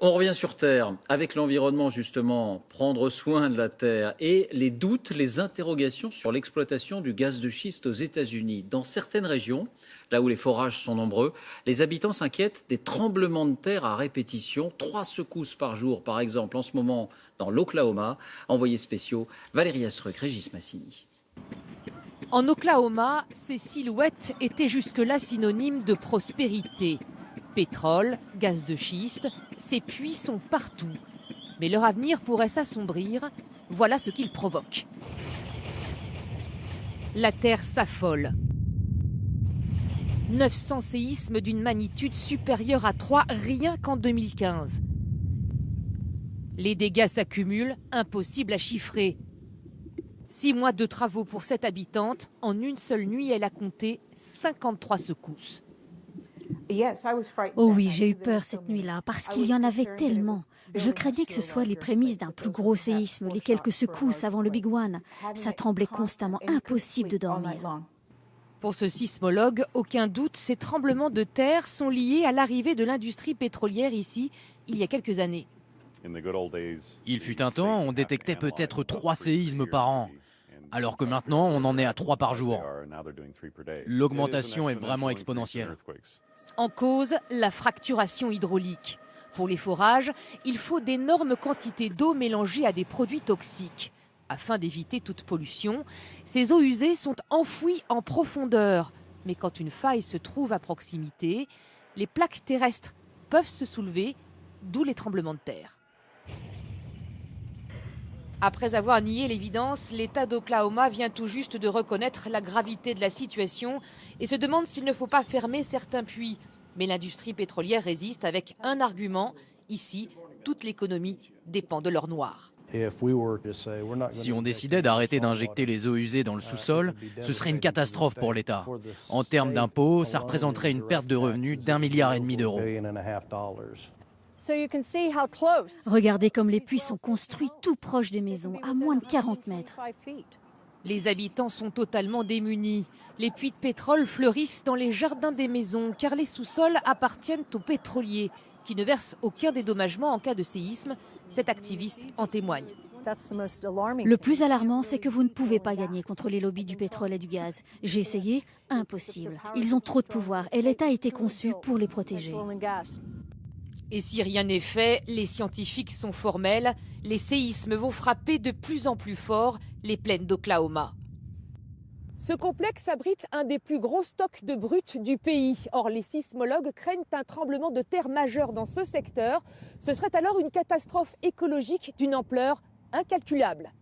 On revient sur Terre, avec l'environnement justement, prendre soin de la Terre et les doutes, les interrogations sur l'exploitation du gaz de schiste aux États-Unis. Dans certaines régions, là où les forages sont nombreux, les habitants s'inquiètent des tremblements de terre à répétition, 3 secousses par jour par exemple en ce moment dans l'Oklahoma. Envoyés spéciaux, Valérie Astruc, Régis Massini. En Oklahoma, ces silhouettes étaient jusque-là synonymes de prospérité. Pétrole, gaz de schiste, ces puits sont partout. Mais leur avenir pourrait s'assombrir. Voilà ce qu'ils provoquent. La Terre s'affole. 900 séismes d'une magnitude supérieure à 3 rien qu'en 2015. Les dégâts s'accumulent, impossible à chiffrer. 6 mois de travaux pour cette habitante. En une seule nuit, elle a compté 53 secousses. Oh oui, j'ai eu peur cette nuit-là parce qu'il y en avait tellement. Je craignais que ce soit les prémices d'un plus gros séisme, les quelques secousses avant le Big One. Ça tremblait constamment, impossible de dormir. Pour ce sismologue, aucun doute, ces tremblements de terre sont liés à l'arrivée de l'industrie pétrolière ici, il y a quelques années. Il fut un temps, on détectait peut-être 3 séismes par an, alors que maintenant, on en est à 3 par jour. L'augmentation est vraiment exponentielle. En cause, la fracturation hydraulique. Pour les forages, il faut d'énormes quantités d'eau mélangées à des produits toxiques. Afin d'éviter toute pollution, ces eaux usées sont enfouies en profondeur. Mais quand une faille se trouve à proximité, les plaques terrestres peuvent se soulever, d'où les tremblements de terre. Après avoir nié l'évidence, l'État d'Oklahoma vient tout juste de reconnaître la gravité de la situation et se demande s'il ne faut pas fermer certains puits. Mais l'industrie pétrolière résiste avec un argument. Ici, toute l'économie dépend de l'or noir. Si on décidait d'arrêter d'injecter les eaux usées dans le sous-sol, ce serait une catastrophe pour l'État. En termes d'impôts, ça représenterait une perte de revenus d'1,5 milliard d'euros. Regardez comme les puits sont construits tout proche des maisons, à moins de 40 mètres. Les habitants sont totalement démunis. Les puits de pétrole fleurissent dans les jardins des maisons car les sous-sols appartiennent aux pétroliers qui ne versent aucun dédommagement en cas de séisme. Cet activiste en témoigne. Le plus alarmant, c'est que vous ne pouvez pas gagner contre les lobbies du pétrole et du gaz. J'ai essayé, impossible. Ils ont trop de pouvoir et l'État a été conçu pour les protéger. Et si rien n'est fait, les scientifiques sont formels. Les séismes vont frapper de plus en plus fort les plaines d'Oklahoma. Ce complexe abrite un des plus gros stocks de brut du pays. Or, les sismologues craignent un tremblement de terre majeur dans ce secteur. Ce serait alors une catastrophe écologique d'une ampleur incalculable.